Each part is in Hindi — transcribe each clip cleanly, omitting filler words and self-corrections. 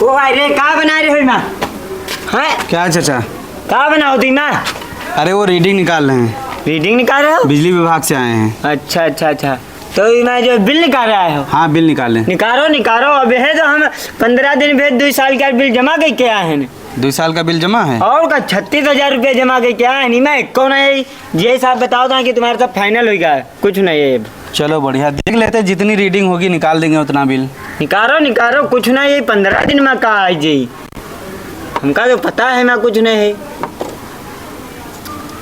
ओ अरे का बना रहे हो माँ? हैं क्या चाचा? का बनाओ दी माँ? अरे वो रीडिंग निकाल रहे हैं, रीडिंग निकाल रहे हो? बिजली विभाग से आए हैं। अच्छा अच्छा अच्छा, तो मैं जो बिल निकाल रहा हो? हाँ बिल निकालें। निकालो निकालो, अब है तो हम 15 दिन भेज 2 साल का बिल जमा करके आए हैं। 2 साल का बिल जमा है और का 36,000 रुपये जमा करके आए नहीं मैं कौन है ये साहब बताओ था कि तुम्हारा सब फाइनल होगा, कुछ नहीं है। चलो बढ़िया, देख लेते, जितनी रीडिंग होगी निकाल देंगे उतना बिल। निकालो निकालो, कुछ नहीं है, 15 दिन में का है जी, हमका तो पता है मैं कुछ नहीं है,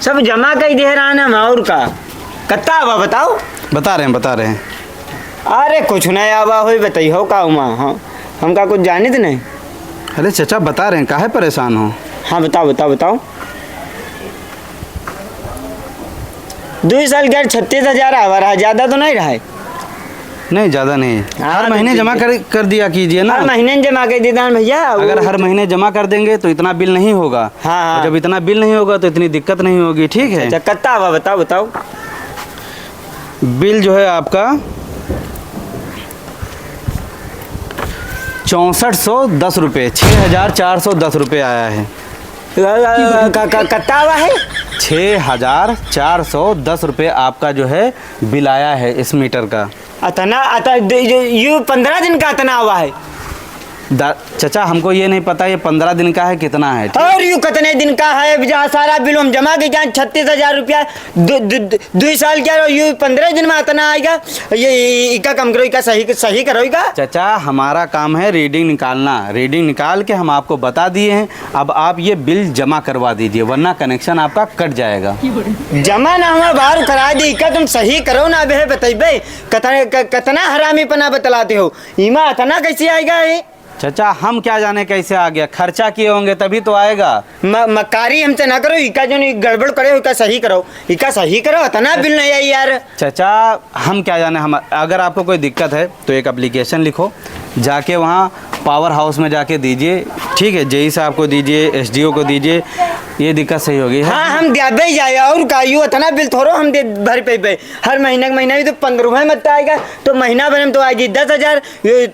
सब जमा कर दे रहा ना। और का कत्ता आवा बताओ? बता रहे हैं। अरे कुछ नहीं आवा हो, बताइए का उमा? हाँ हमका कुछ जाने तो नहीं। अरे चाचा बता रहे हैं, काहे परेशान हो? हाँ बताओ बताओ बताओ। 2 साल का 36,000 आवा रहा, ज़्यादा तो नहीं रहा है? नहीं ज़्यादा नहीं है, हाँ, हर महीने जमा कर दिया कीजिए ना। हर महीने जमा कर देता भैया। अगर हर महीने जमा कर देंगे तो इतना बिल नहीं होगा। हाँ। जब इतना बिल नहीं होगा तो इतनी दिक्कत नहीं होगी, ठीक है? अच्छा कत्ता आवा बताओ बताओ। बिल जो है आपका 6410 रुपये, 6410 रुपये आया है। कत्ता आवा है? 6410 रुपये आपका जो है बिल आया है इस मीटर का। अतना यू 15 दिन का अतना हुआ है? चाचा हमको ये नहीं पता ये 15 दिन का है कितना है। और यू कितने दिन का है? जहाँ सारा बिल हम जमा के क्या 36,000 रुपया 2 साल क्या यू 15 दिन में अतना आएगा? ये इका कम करो, इका सही करो इका। चाचा हमारा काम है रीडिंग निकालना, रीडिंग निकाल के हम आपको बता दिए हैं। अब आप ये बिल जमा करवा दीजिए वरना कनेक्शन आपका कट जाएगा। जमा ना हुआ बाहर करा दी, इका तुम सही करो ना बे, बताइए कितना हरामीपना बतलाते हो, इमा अतना कैसे आएगा ये? चाचा हम क्या जाने कैसे आ गया, खर्चा किए होंगे तभी तो आएगा। मकारी हमसे ना करो, इका जो गड़बड़ करे इका सही करो, इका सही करो, इतना बिल नहीं आई यार। चाचा हम क्या जाने, हम अगर आपको कोई दिक्कत है तो एक एप्लीकेशन लिखो, जाके वहाँ पावर हाउस में जाके दीजिए, ठीक है? जेई साहब को दीजिए, एसडीओ को दीजिए, ये दिक्कत सही होगी। हाँ हम दे जाए और का यू इतना बिल थोड़ो हम दे भर पे हर महीने का महीना भी तो 15 मत आएगा, तो महीना भर में तो आएगी 10,000।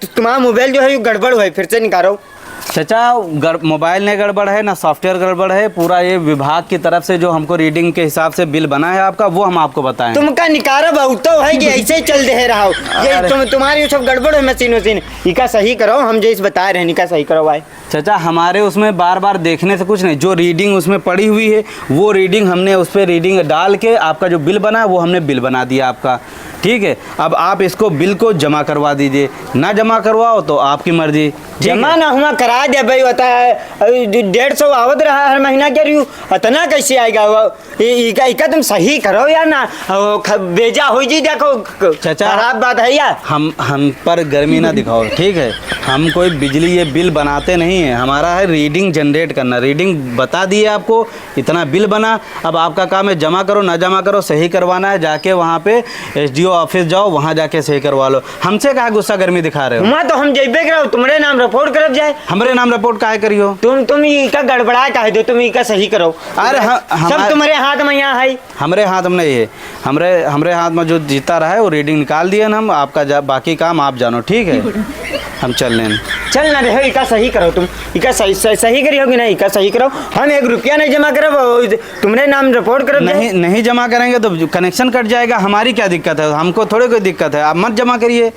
तुम्हारा मोबाइल जो है गड़बड़ हुआ है, फिर से निकालो। चाचा मोबाइल नहीं गड़बड़ है ना सॉफ्टवेयर गड़बड़ है, पूरा ये विभाग की तरफ से जो हमको रीडिंग के हिसाब से बिल बना है आपका वो हम आपको बताएं। तुमका निकारा बहुत तो है कि ऐसे ही चल दे रहा हो, ये तुम्हारी सब गड़बड़ है मशीन, इका सही करो, हम जैसे बता रहे हैं इका सही करो भाई। चाचा हमारे उसमें बार बार देखने से कुछ नहीं, जो रीडिंग उसमें पड़ी हुई है वो रीडिंग हमने उस पर रीडिंग डाल के आपका जो बिल बना है वो हमने बिल बना दिया आपका, ठीक है? अब आप इसको बिल को जमा करवा दीजिए, ना जमा करवाओ तो आपकी मर्जी। जमा ना हुआ करा दे भाई, होता है 150 आवत रहा हर महीना के रियू, इतना कैसे आएगा? इका तुम सही करो यार ना, बेजा हो जी। देखो चाचा खराब बात है यार, हम पर गर्मी ना दिखाओ, ठीक है? हम कोई बिजली ये बिल बनाते नहीं है, हमारा है रीडिंग जनरेट करना। रीडिंग बता दिए आपको, इतना बिल बना, अब आपका काम है जमा करो ना जमा करो, सही करवाना है जाके वहाँ पे एसडीओ ऑफिस जाओ, वहाँ जाके सही करवा लो। हमसे कहा गुस्सा गर्मी दिखा रहे हो? मैं तो हम जेबे करो, तुम्हारे नाम रिपोर्ट करब जाए। हमारे नाम रिपोर्ट काहे करियो? तुम इका गड़बड़ा कह दो, तुम इका सही करो। अरे सब तुम्हारे हाथ में यहाँ है। हमारे हाथ में नहीं है, हमारे हाथ में जो जीता रहा है वो रीडिंग निकाल दिया ना हम, आपका बाकी काम आप जानो, ठीक है? हम चल ना रहे, इका सही करो, तुम इका सही करी होगी ना, इका सही करो। हम 1 रुपया नहीं जमा करब, तुम्हारे नाम रिपोर्ट करब। नहीं जमा करेंगे तो कनेक्शन कट जाएगा, हमारी क्या दिक्कत है? हमको थोड़े कोई दिक्कत है, आप मत जमा करिए।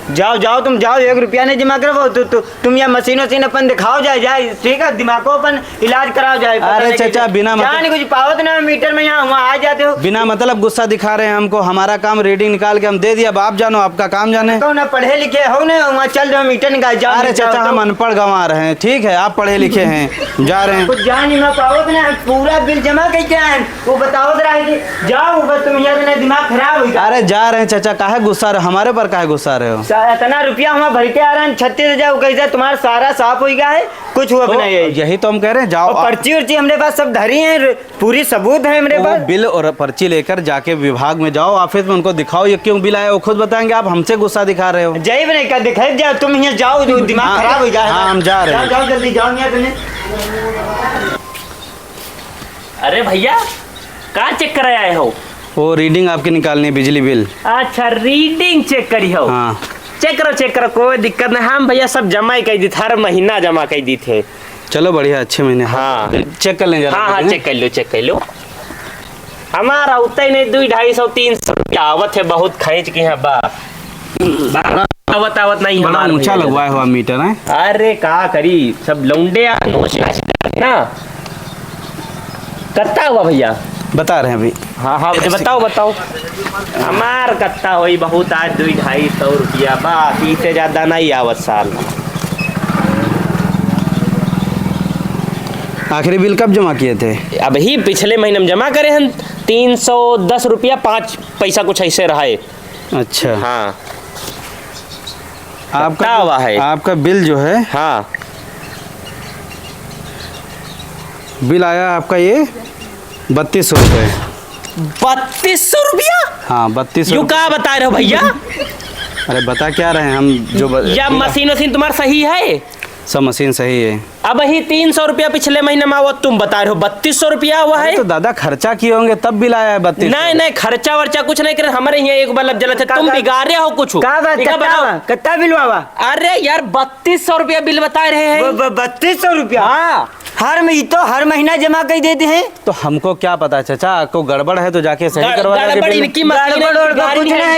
जाओ तुम जाओ, 1 रुपया नहीं जमा करवाओ तो तुम या मशीन अपन दिखाओ जाए, ठीक है? दिमाग को अपन इलाज कराओ जाए। अरे चाचा बिना मतलब कुछ पावत ना मीटर में यहाँ वहाँ आ जाते हो, बिना मतलब गुस्सा दिखा रहे हैं हमको। हमारा काम रीडिंग निकाल के हम दे दिया, अब आप जानो, आपका काम जाने। तो ना पढ़े लिखे हो ना, वहाँ चल रहे हो मीटर निकाल जाओ। अरे चाचा हम अनपढ़ गंवा रहे हैं, ठीक है? आप पढ़े लिखे हैं, जा रहे हैं। कुछ जान नहीं पावत ना, पूरा बिल जमा कैसे आए वो बताओ जरा, जाओ बस तुम यहाँ दिमाग खराब हो। अरे जा रहे हैं चाचा, काहे गुस्सा रहे हमारे पर, काहे गुस्सा रहे हो? इतना रुपया वहाँ भर के आ रहा है, 36,000 कैसे तुम्हारा सारा साफ हो गया है, कुछ हुआ नहीं है। यही तो हम कह रहे हैं, जाओ। पर्ची उर्ची हमारे पास सब धरी है, पूरी सबूत है हमारे पास। बिल और पर्ची लेकर जाके विभाग में जाओ, ऑफिस में उनको दिखाओ ये क्यों बिल आया, वो खुद बताएंगे। आप हमसे गुस्सा दिखा रहे हो। जय बने का दिखाई जाओ, तुम यहाँ जाओ, दिमाग खराब हो जाए। हाँ हम जा रहे हैं, जाओ जल्दी जाओ यहाँ तुमने। अरे भैया कहाँ चेक कराए हो? वो रीडिंग आपकी निकालनी है, बिजली बिल। अच्छा रीडिंग चेक करी हो? हाँ चेक करो कोई दिक्कत नहीं। हम भैया सब जमा ही कर दी थे, हर महीना जमा कर दी थे। चलो बढ़िया, अच्छे महीने। हाँ। चेक कर लें जरा। हाँ चेक कर लो। हमारा उतना ही नहीं 200-250-300 रुपया आवत है, बहुत खींच के है बा आवत नहीं। बड़ा ऊंचा लगवाया हुआ मीटर है। अरे का करी, सब लौंडे ना। कत्ता हुआ भैया? बता रहे हैं अभी। हाँ बताओ। हमार कत्ता हुई बहुत, आज 200-250 रुपया बा, इससे ज्यादा नहीं आवत साल। आखिरी बिल कब जमा किए थे? अब ही पिछले महीने में जमा करे हैं 310 रुपया 5 पैसा कुछ ऐसे रहा है। अच्छा। हाँ आपका हुआ है आपका बिल जो है, हाँ बिल आया आपका ये 3200 रुपये। 3200 रुपया? हाँ 3200। यू का बता रहे हो भैया? अरे बता क्या रहे हैं हम जो या मशीन तुम्हारा सही है? सब मशीन सही है। अब ही 300 रुपया पिछले महीने में आवत, तुम बता रहे हो 3200 रुपया हुआ है। तो दादा खर्चा किए होंगे तब बिल आया है 3200। नहीं खर्चा वर्चा कुछ नहीं करे, हमारे यहाँ एक बल्ब जला था, तुम बिगाड़े हो कुछ। का बात कितना बिल बाबा? अरे यार 3200 रुपया बिल बता रहे हैं। 3200 रुपया? हाँ हर महीना जमा कर देते हैं। तो हमको क्या पता चाचा, आपको गड़बड़ है तो जाके सही करवा गड़बड़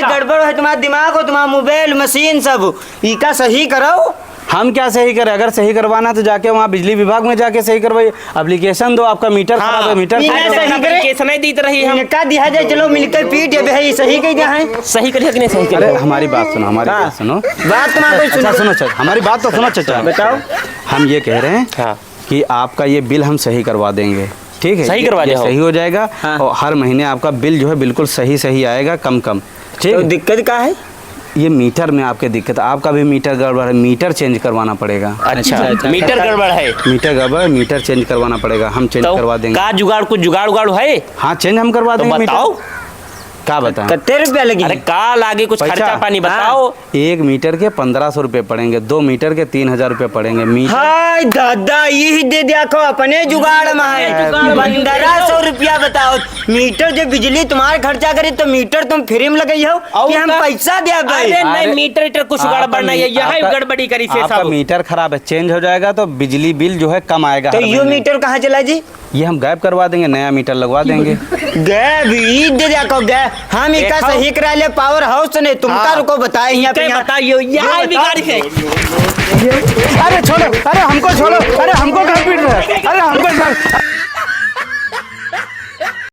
गड़बड़ है, तुम्हारा दिमाग हो, तुम्हारा मोबाइल मशीन सब इका सही करो। हम क्या सही करें? अगर सही करवाना तो जाके वहाँ बिजली विभाग में जाके सही करवाइए। एप्लीकेशन दो, आपका मीटर खराब है, मीटर नहीं दी रही हम का दिया जाए, चलो मिलकर पीट भाई सही कह दिया है। सही करिए कि नहीं सही अरे हमारी बात सुनो, बात तुम्हारी सुनो चाचा, हमारी बात तो सुनो चाचा। बताओ। हम ये कह रहे हैं कि आपका ये बिल हम सही करवा देंगे, ठीक है? सही करवा दे, सही हो जाएगा। और हर महीने आपका बिल जो है बिल्कुल सही आएगा, कम। ठीक है? दिक्कत क्या है? ये मीटर में आपके दिक्कत, आपका भी मीटर गड़बड़ है, मीटर चेंज करवाना पड़ेगा। अच्छा मीटर गड़बड़ है? मीटर गड़बड़, मीटर चेंज करवाना पड़ेगा, हम चेंज करवा देंगे। का जुगाड़, कुछ जुगाड़ है? हाँ चेंज हम करवा देंगे। बताओ क्या बताएं? कितने रुपया लगे? अरे का लागे, कुछ खर्चा पानी बताओ। एक मीटर के 1500 रुपये पड़ेंगे, 2 मीटर के 3000 रुपये पड़ेंगे। हाय दादा, यही दे दिया को अपने जुगाड़ में है। 1500 रुपया बताओ। मीटर जो बिजली तुम्हारे खर्चा करे तो मीटर तुम फ्री में लगाई हो कि हम पैसा दे भाई? अरे नहीं, मीटर कुछ गड़बड़ नहीं है, यही गड़बड़ी करी से आपका सब। मीटर खराब है, चेंज हो जाएगा तो बिजली बिल जो है कम आएगा। तो ये मीटर कहाँ चला जी? ये हम गायब करवा देंगे, नया मीटर लगवा देंगे। गैब ई दे दिया को गैब, हम इका सही करा ले पावर हाउस ने तुमका रुको बताए यहाँ पे बताइए यहाँ बिगाड़ी है। अरे छोड़ो, अरे हमको छोड़ो, अरे हमको घर पीट रहे, अरे हमको